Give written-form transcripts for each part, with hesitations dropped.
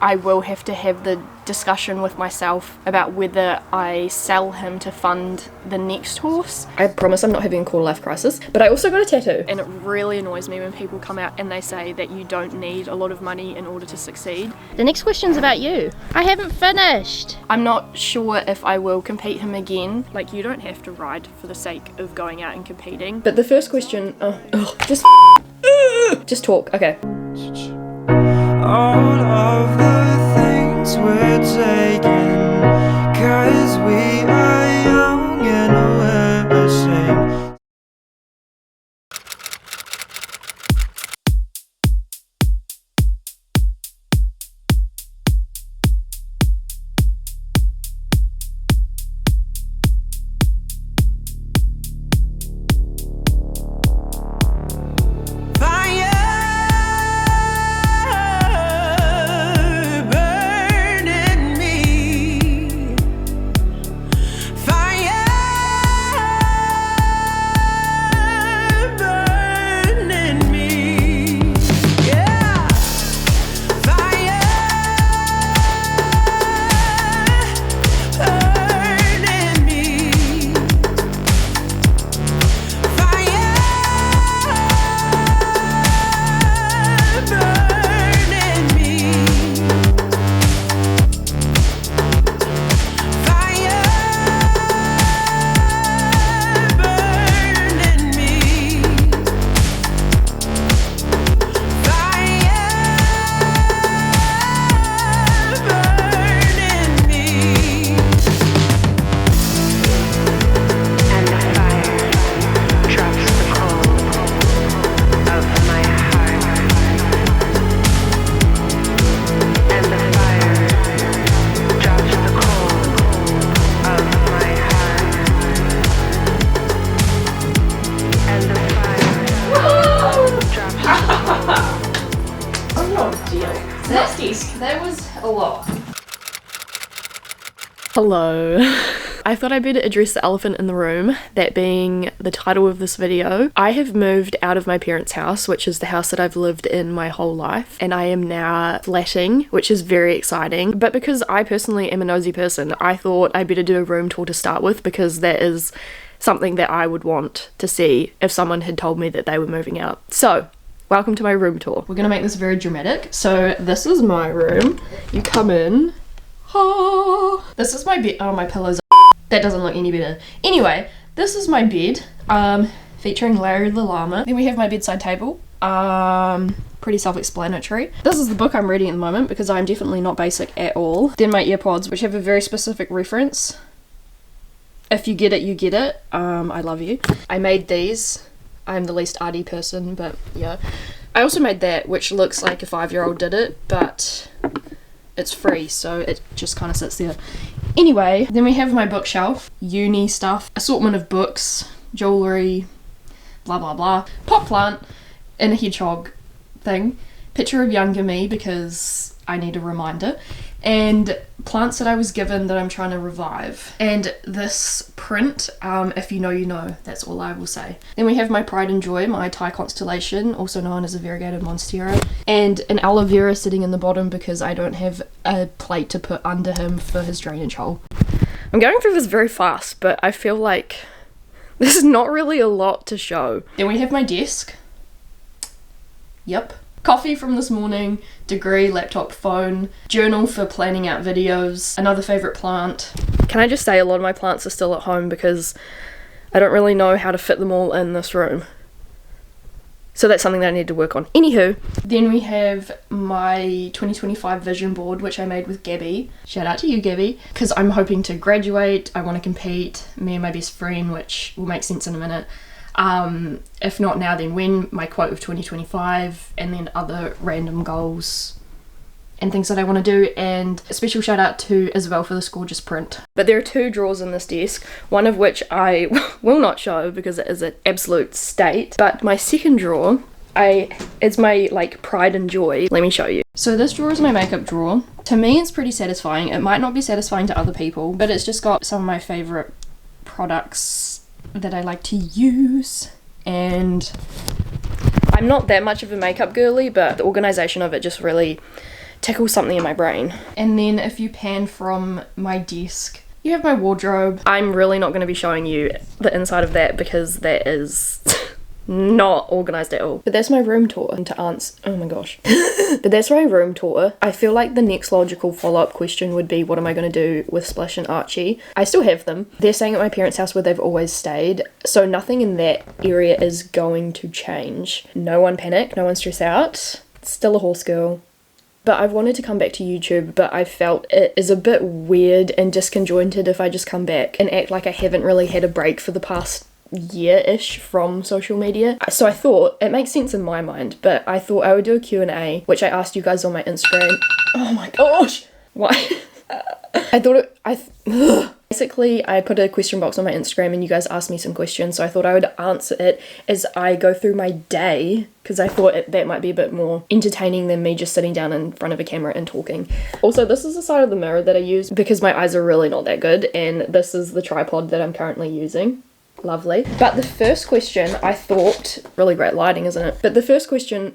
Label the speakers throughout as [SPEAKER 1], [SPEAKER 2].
[SPEAKER 1] I will have to have the discussion with myself about whether I sell him to fund the next horse. I promise I'm not having a quarter life crisis, but I also got a tattoo. And it really annoys me when people come out and they say that you don't need a lot of money in order to succeed.
[SPEAKER 2] The next question's about you. I haven't finished.
[SPEAKER 1] I'm not sure if I will compete him again. Like, you don't have to ride for the sake of going out and competing. But the first question, just talk, okay.
[SPEAKER 3] All of the things we're taking, 'cause we are young and we're ashamed.
[SPEAKER 1] That was a lot. Hello. I thought I'd better address the elephant in the room, that being the title of this video. I have moved out of my parents' house, which is the house that I've lived in my whole life, and I am now flatting, which is very exciting. But because I personally am a nosy person, I thought I'd better do a room tour to start with, because that is something that I would want to see if someone had told me that they were moving out. So, welcome to my room tour. We're gonna make this very dramatic. So this is my room. You come in. Oh, this is my bed. Oh, my pillows. That doesn't look any better. Anyway, this is my bed, featuring Larry the llama. Then we have my bedside table. Pretty self-explanatory. This is the book I'm reading at the moment, because I'm definitely not basic at all. Then my earpods, which have a very specific reference. If you get it, you get it. I love you. I made these. I'm the least arty person, but yeah. I also made that, which looks like a 5-year-old did it, but it's free, so it just kind of sits there. Anyway, then we have my bookshelf, uni stuff, assortment of books, jewellery, blah blah blah, pot plant, and a hedgehog thing, picture of younger me because I need a reminder, and plants that I was given that I'm trying to revive, and this print, if you know you know, that's all I will say. Then we have my pride and joy, my Thai constellation, also known as a variegated monstera, and an aloe vera sitting in the bottom because I don't have a plate to put under him for his drainage hole. I'm going through this very fast, but I feel like there's not really a lot to show. Then we have my desk. Yep. Coffee from this morning, degree, laptop, phone, journal for planning out videos, another favourite plant. Can I just say a lot of my plants are still at home because I don't really know how to fit them all in this room. So that's something that I need to work on. Anywho, then we have my 2025 vision board, which I made with Gabby. Shout out to you, Gabby. Because I'm hoping to graduate, I want to compete, me and my best friend, which will make sense in a minute. If not now, then when, my quote of 2025, and then other random goals and things that I want to do, and a special shout out to Isabel for this gorgeous print. But there are 2 drawers in this desk, one of which I will not show because it is an absolute state, but my second drawer, it's my like pride and joy. Let me show you. So this drawer is my makeup drawer. To me it's pretty satisfying. It might not be satisfying to other people, but it's just got some of my favourite products that I like to use, and I'm not that much of a makeup girly, but the organisation of it just really tickle something in my brain. And then if you pan from my desk, you have my wardrobe. I'm really not going to be showing you the inside of that because that is not organized at all. But that's my room tour. And to answer, oh my gosh. But that's my room tour. I feel like the next logical follow-up question would be, what am I going to do with Splash and Archie? I still have them. They're staying at my parents' house where they've always stayed, so nothing in that area is going to change. No one panic, no one stress out. Still a horse girl. But I've wanted to come back to YouTube, but I felt it is a bit weird and disconjointed if I just come back and act like I haven't really had a break for the past year-ish from social media. So I thought, it makes sense in my mind, but I thought I would do a Q&A, which I asked you guys on my Instagram. Oh my gosh! Why? Basically, I put a question box on my Instagram and you guys asked me some questions, so I thought I would answer it as I go through my day, because I thought that might be a bit more entertaining than me just sitting down in front of a camera and talking. Also, this is the side of the mirror that I use because my eyes are really not that good, and this is the tripod that I'm currently using. Lovely. But the first question I thought, really great lighting, isn't it? But the first question,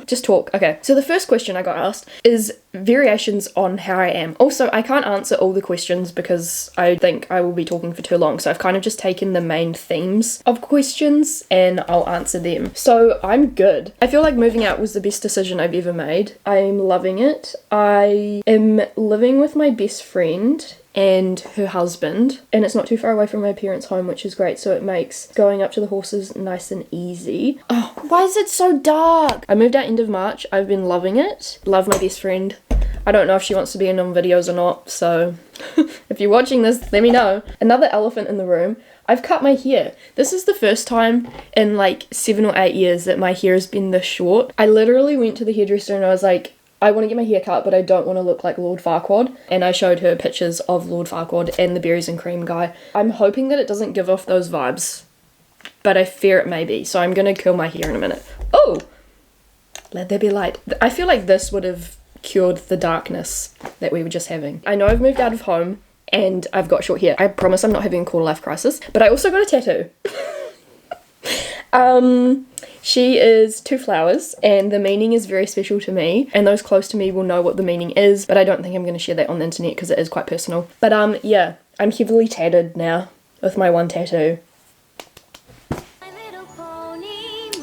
[SPEAKER 1] just talk. Okay, so the first question I got asked is variations on how I am. Also, I can't answer all the questions because I think I will be talking for too long, so I've kind of just taken the main themes of questions and I'll answer them. So I'm good. I feel like moving out was the best decision I've ever made. I'm loving it. I am living with my best friend and her husband, and it's not too far away from my parents' home, which is great, so it makes going up to the horses nice and easy. Oh, why is it so dark? I moved out end of March. I've been loving it. Love my best friend. I don't know if she wants to be in on videos or not, so if you're watching this, let me know. Another elephant in the room. I've cut my hair. This is the first time in like 7 or 8 years that my hair has been this short. I literally went to the hairdresser and I was like, I want to get my hair cut, but I don't want to look like Lord Farquaad. And I showed her pictures of Lord Farquaad and the berries and cream guy. I'm hoping that it doesn't give off those vibes, but I fear it may be. So I'm going to curl my hair in a minute. Oh, let there be light. I feel like this would have cured the darkness that we were just having. I know I've moved out of home and I've got short hair. I promise I'm not having a quarter life crisis, but I also got a tattoo. She is 2 flowers and the meaning is very special to me, and those close to me will know what the meaning is, but I don't think I'm going to share that on the internet because it is quite personal. But yeah, I'm heavily tatted now with my one tattoo.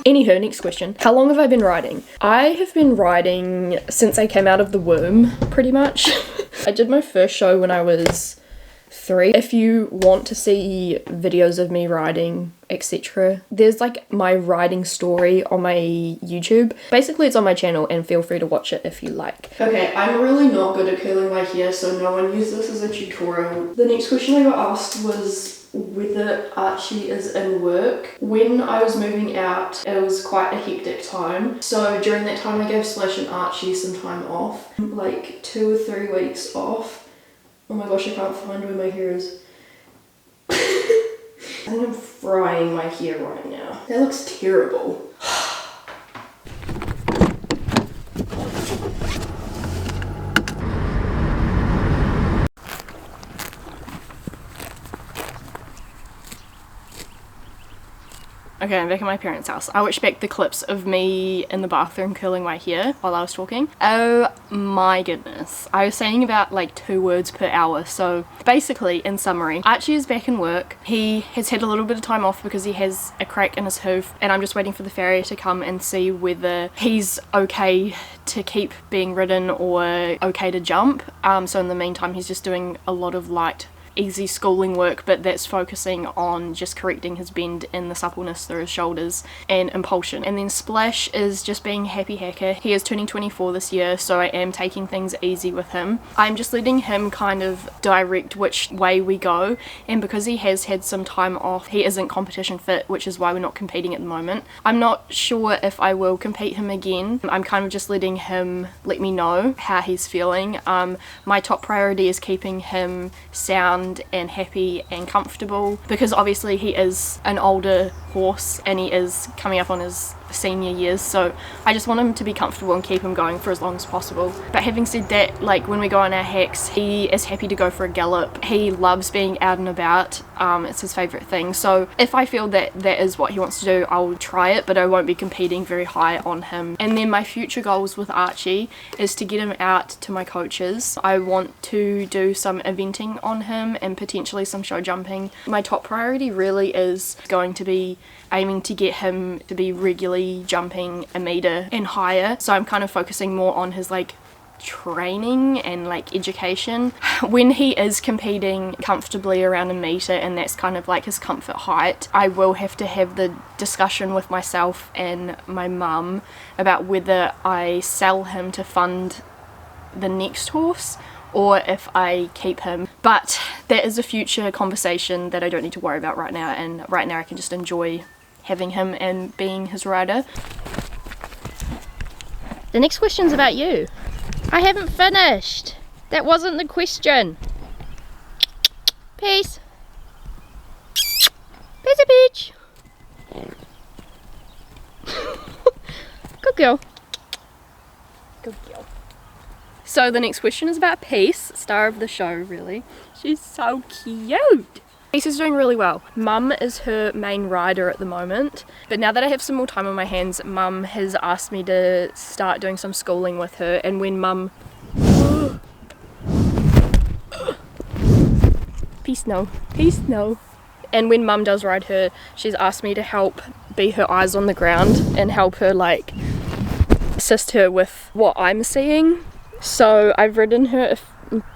[SPEAKER 1] Anywho, next question. How long have I been riding? I have been riding since I came out of the womb, pretty much. I did my first show when I was 3. If you want to see videos of me riding, etc., there's like my riding story on my YouTube. Basically, it's on my channel and feel free to watch it if you like. Okay, I'm really not good at curling my hair, so no one use this as a tutorial. The next question I got asked was whether Archie is in work. When I was moving out, it was quite a hectic time, so during that time I gave Splash and Archie some time off, like 2 or 3 weeks off. Oh my gosh, I can't find where my hair is. I think I'm frying my hair right now. That looks terrible. Okay, I'm back at my parents' house. I watched back the clips of me in the bathroom curling my hair while I was talking. Oh my goodness. I was saying about like 2 words per hour. So basically, in summary, Archie is back in work. He has had a little bit of time off because he has a crack in his hoof, and I'm just waiting for the farrier to come and see whether he's okay to keep being ridden or okay to jump. So in the meantime, he's just doing a lot of light easy schooling work, but that's focusing on just correcting his bend and the suppleness through his shoulders and impulsion. And then Splash is just being a happy hacker. He is turning 24 this year, so I am taking things easy with him. I'm just letting him kind of direct which way we go, and because he has had some time off, he isn't competition fit, which is why we're not competing at the moment. I'm not sure if I will compete him again. I'm kind of just letting him let me know how he's feeling. My top priority is keeping him sound and happy and comfortable, because obviously he is an older horse and he is coming up on his senior years, so I just want him to be comfortable and keep him going for as long as possible. But having said that, like when we go on our hikes, he is happy to go for a gallop. He loves being out and about. It's his favourite thing. So if I feel that that is what he wants to do, I'll try it, but I won't be competing very high on him. And then my future goals with Archie is to get him out to my coaches. I want to do some eventing on him and potentially some show jumping. My top priority really is going to be aiming to get him to be regularly jumping a metre and higher. So I'm kind of focusing more on his like training and like education. When he is competing comfortably around a metre and that's kind of like his comfort height, I will have to have the discussion with myself and my mum about whether I sell him to fund the next horse or if I keep him. But that is a future conversation that I don't need to worry about right now, and right now I can just enjoy having him and being his rider.
[SPEAKER 2] The next question's about you. I haven't finished. That wasn't the question. Peace. Peace a peach. Good girl.
[SPEAKER 1] Good girl. So the next question is about Peace, star of the show really. She's so cute. Peace is doing really well. Mum is her main rider at the moment, but now that I have some more time on my hands, Mum has asked me to start doing some schooling with her, and when Mum... Peace no. Peace no. And when Mum does ride her, she's asked me to help be her eyes on the ground and help her like assist her with what I'm seeing. So I've ridden her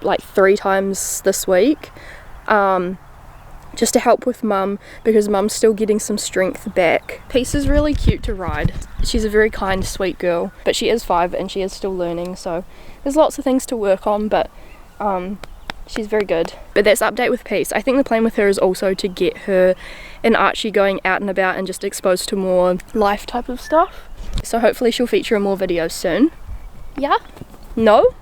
[SPEAKER 1] like 3 times this week. Just to help with Mum, because Mum's still getting some strength back. Peace is really cute to ride. She's a very kind, sweet girl, but she is 5 and she is still learning, so there's lots of things to work on, but she's very good. But that's update with Peace. I think the plan with her is also to get her and Archie going out and about and just exposed to more life type of stuff. So hopefully she'll feature in more videos soon. Yeah? No?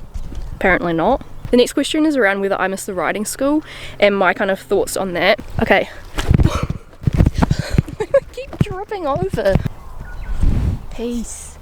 [SPEAKER 1] Apparently not. The next question is around whether I miss the riding school and my kind of thoughts on that. Okay. I keep dropping over. Peace.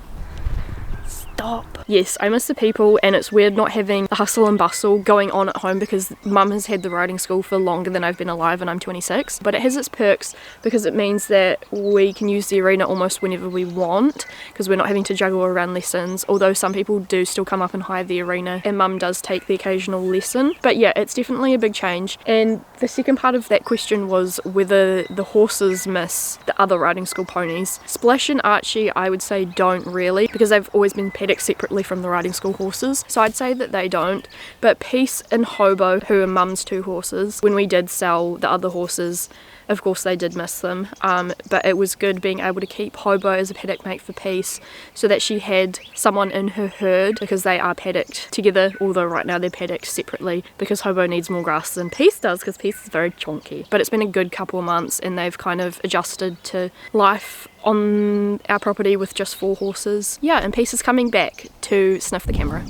[SPEAKER 1] Stop. Yes, I miss the people, and it's weird not having the hustle and bustle going on at home because Mum has had the riding school for longer than I've been alive and I'm 26. But it has its perks because it means that we can use the arena almost whenever we want because we're not having to juggle around lessons, although some people do still come up and hire the arena and Mum does take the occasional lesson. But yeah, it's definitely a big change. And the second part of that question was whether the horses miss the other riding school ponies. Splash and Archie I would say don't really, because they've always been paddocked separately from the riding school horses, so I'd say that they don't. But Peace and Hobo, who are Mum's 2 horses, when we did sell the other horses, of course they did miss them, but it was good being able to keep Hobo as a paddock mate for Peace so that she had someone in her herd, because they are paddocked together, although right now they're paddocked separately because Hobo needs more grass than Peace does because Peace is very chonky. But it's been a good couple of months and they've kind of adjusted to life on our property with just 4 horses. Yeah, and Peace is coming back to sniff the camera.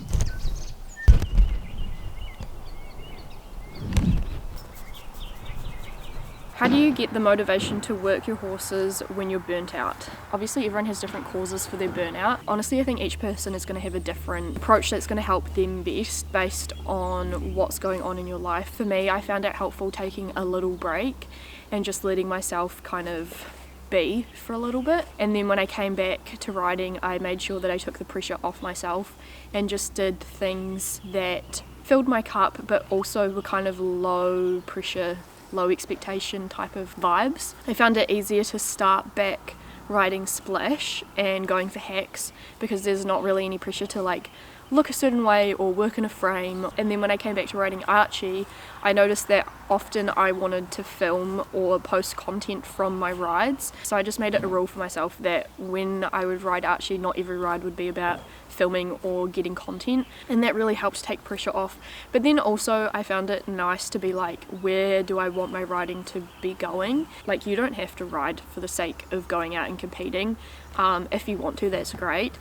[SPEAKER 1] How do you get the motivation to work your horses when you're burnt out? Obviously everyone has different causes for their burnout. Honestly, I think each person is going to have a different approach that's going to help them best based on what's going on in your life. For me, I found it helpful taking a little break and just letting myself kind of be for a little bit. And then when I came back to riding, I made sure that I took the pressure off myself and just did things that filled my cup but also were kind of low pressure, low expectation type of vibes. I found it easier to start back riding Splash and going for hacks because there's not really any pressure to like look a certain way or work in a frame. And then when I came back to riding Archie, I noticed that often I wanted to film or post content from my rides, so I just made it a rule for myself that when I would ride Archie, not every ride would be about filming or getting content, and that really helps take pressure off. But then also I found it nice to be like, where do I want my riding to be going? Like, you don't have to ride for the sake of going out and competing. If you want to, that's great.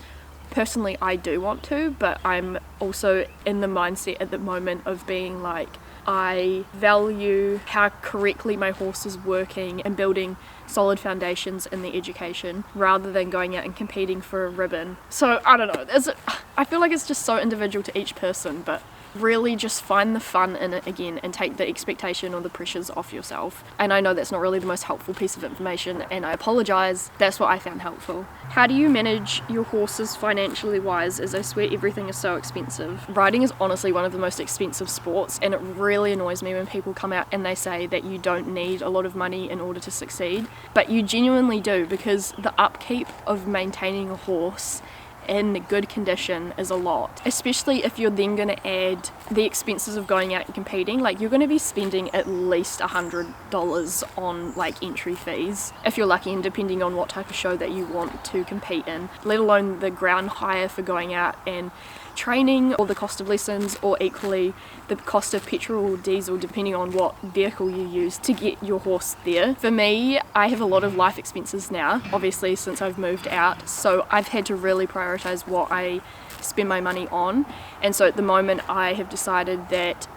[SPEAKER 1] Personally, I do want to, but I'm also in the mindset at the moment of being like, I value how correctly my horse is working and building solid foundations in the education rather than going out and competing for a ribbon. So I don't know, I feel like it's just so individual to each person, but really just find the fun in it again and take the expectation or the pressures off yourself. And I know that's not really the most helpful piece of information, and I apologise. That's what I found helpful. How do you manage your horses financially wise, as I swear everything is so expensive? Riding is honestly one of the most expensive sports, and it really annoys me when people come out and they say that you don't need a lot of money in order to succeed, but you genuinely do, because the upkeep of maintaining a horse in good condition is a lot, especially if you're then going to add the expenses of going out and competing. Like, you're going to be spending at least $100 on like entry fees if you're lucky, and depending on what type of show that you want to compete in, let alone the ground hire for going out and training, or the cost of lessons, or equally the cost of petrol or diesel depending on what vehicle you use to get your horse there. For me, I have a lot of life expenses now, obviously, since I've moved out, so I've had to really prioritize what I spend my money on. And so at the moment I have decided that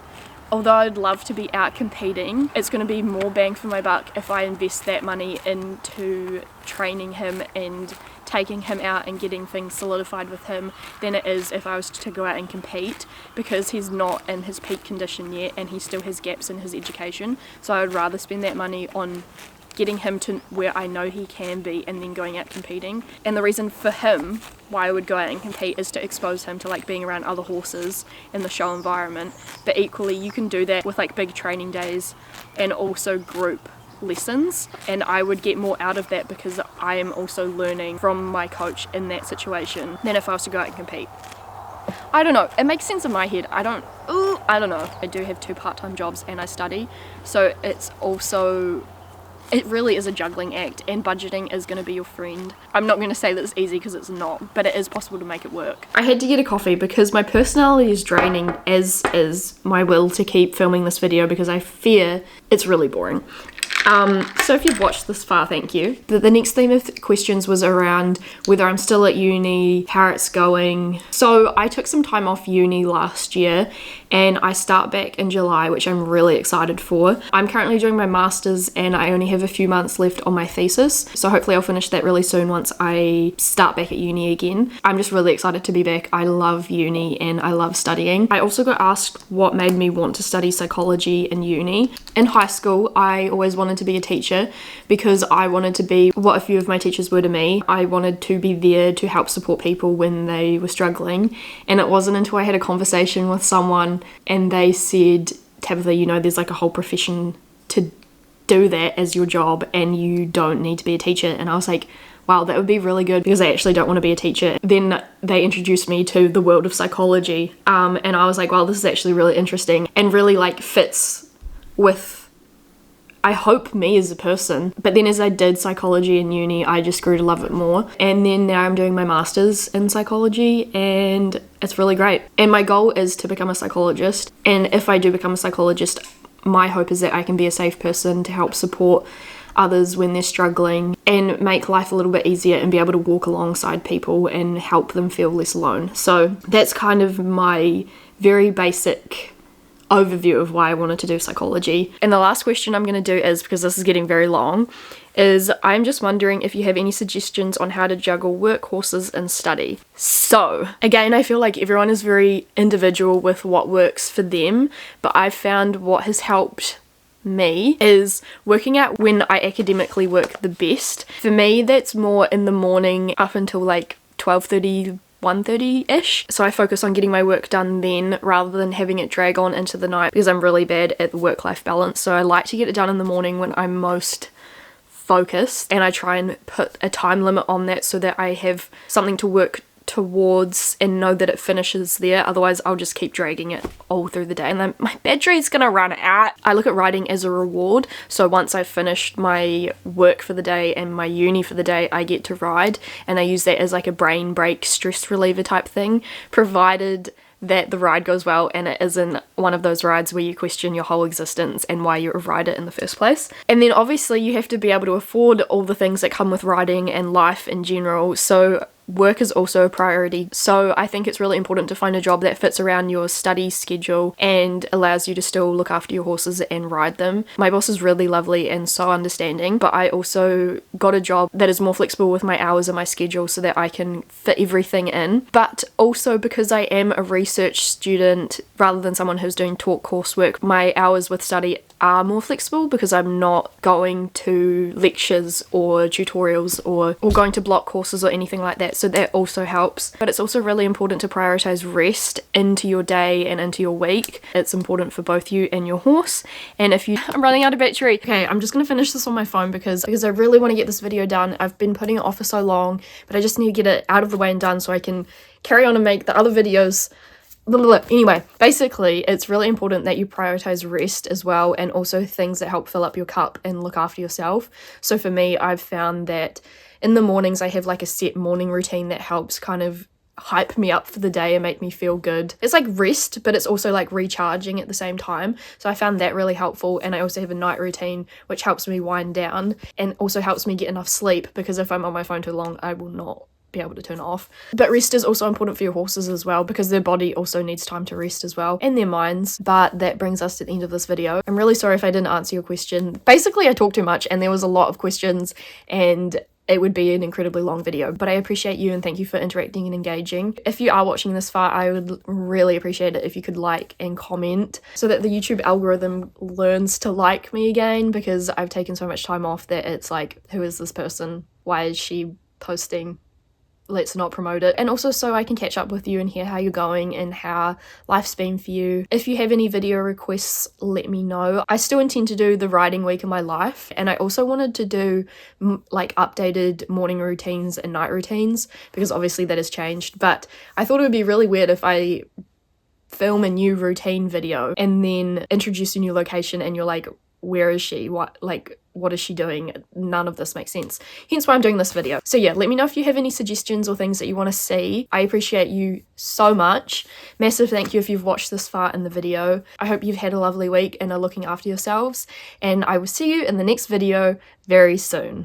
[SPEAKER 1] although I'd love to be out competing, it's going to be more bang for my buck if I invest that money into training him and taking him out and getting things solidified with him than it is if I was to go out and compete, because he's not in his peak condition yet and he still has gaps in his education. So I would rather spend that money on getting him to where I know he can be and then going out competing. And the reason for him why I would go out and compete is to expose him to like being around other horses in the show environment. But equally you can do that with like big training days and also group lessons, and I would get more out of that because I am also learning from my coach in that situation than if I was to go out and compete. I don't know, it makes sense in my head. I don't know. I do have 2 part-time jobs and I study, so it really is a juggling act, and budgeting is going to be your friend. I'm not going to say that it's easy because it's not, but it is possible to make it work. I had to get a coffee because my personality is draining, as is my will to keep filming this video, because I fear it's really boring. So if you've watched this far, thank you. The next theme of questions was around whether I'm still at uni, how it's going. So I took some time off uni last year and I start back in July, which I'm really excited for. I'm currently doing my master's and I only have a few months left on my thesis, so hopefully I'll finish that really soon once I start back at uni again. I'm just really excited to be back. I love uni and I love studying. I also got asked what made me want to study psychology in uni. In high school, I always wanted to be a teacher because I wanted to be what a few of my teachers were to me. I wanted to be there to help support people when they were struggling, and it wasn't until I had a conversation with someone and they said, Tabitha, you know, there's like a whole profession to do that as your job and you don't need to be a teacher. And I was like, wow, that would be really good because I actually don't want to be a teacher. Then they introduced me to the world of psychology, and I was like, wow, this is actually really interesting and really like fits with, I hope, me as a person. But then as I did psychology in uni, I just grew to love it more. And then now I'm doing my master's in psychology and it's really great. And my goal is to become a psychologist. And if I do become a psychologist, my hope is that I can be a safe person to help support others when they're struggling and make life a little bit easier and be able to walk alongside people and help them feel less alone. So that's kind of my very basic overview of why I wanted to do psychology. And the last question I'm going to do is, because this is getting very long, is I'm just wondering if you have any suggestions on how to juggle work, horses and study. So again, I feel like everyone is very individual with what works for them, but I've found what has helped me is working out when I academically work the best. For me, that's more in the morning up until like 12:30, 1:30-ish. So I focus on getting my work done then rather than having it drag on into the night because I'm really bad at the work-life balance. So I like to get it done in the morning when I'm most focused, and I try and put a time limit on that so that I have something to work towards and know that it finishes there. Otherwise I'll just keep dragging it all through the day and then my battery's gonna run out. I look at writing as a reward, so once I've finished my work for the day and my uni for the day, I get to ride, and I use that as like a brain break, stress reliever type thing, provided that the ride goes well and it isn't one of those rides where you question your whole existence and why you're a rider in the first place. And then obviously you have to be able to afford all the things that come with riding and life in general, so work is also a priority. So I think it's really important to find a job that fits around your study schedule and allows you to still look after your horses and ride them. My boss is really lovely and so understanding, but I also got a job that is more flexible with my hours and my schedule so that I can fit everything in. But also because I am a research student rather than someone who's doing taught coursework, my hours with study are more flexible because I'm not going to lectures or tutorials or going to block courses or anything like that, so that also helps. But it's also really important to prioritize rest into your day and into your week. It's important for both you and your horse. And if you... I'm running out of battery. Okay, I'm just gonna finish this on my phone because I really want to get this video done. I've been putting it off for so long, but I just need to get it out of the way and done so I can carry on and make the other videos. Anyway, basically it's really important that you prioritize rest as well, and also things that help fill up your cup and look after yourself. So for me, I've found that in the mornings I have like a set morning routine that helps kind of hype me up for the day and make me feel good. It's like rest, but it's also like recharging at the same time. So I found that really helpful. And I also have a night routine which helps me wind down and also helps me get enough sleep, because if I'm on my phone too long I will not be able to turn it off. But rest is also important for your horses as well, because their body also needs time to rest as well, and their minds. But that brings us to the end of this video. I'm really sorry if I didn't answer your question. Basically I talked too much and there was a lot of questions and it would be an incredibly long video, but I appreciate you and thank you for interacting and engaging. If you are watching this far, I would really appreciate it if you could like and comment so that the YouTube algorithm learns to like me again, because I've taken so much time off that it's like, who is this person? Why is she posting? Let's not promote it. And also so I can catch up with you and hear how you're going and how life's been for you. If you have any video requests, let me know. I still intend to do the riding week of my life, and I also wanted to do like updated morning routines and night routines, because obviously that has changed. But I thought it would be really weird if I film a new routine video and then introduce a new location and you're like, where is she? What is she doing? None of this makes sense. Hence why I'm doing this video. So yeah, let me know if you have any suggestions or things that you want to see. I appreciate you so much. Massive thank you if you've watched this far in the video. I hope you've had a lovely week and are looking after yourselves. And I will see you in the next video very soon.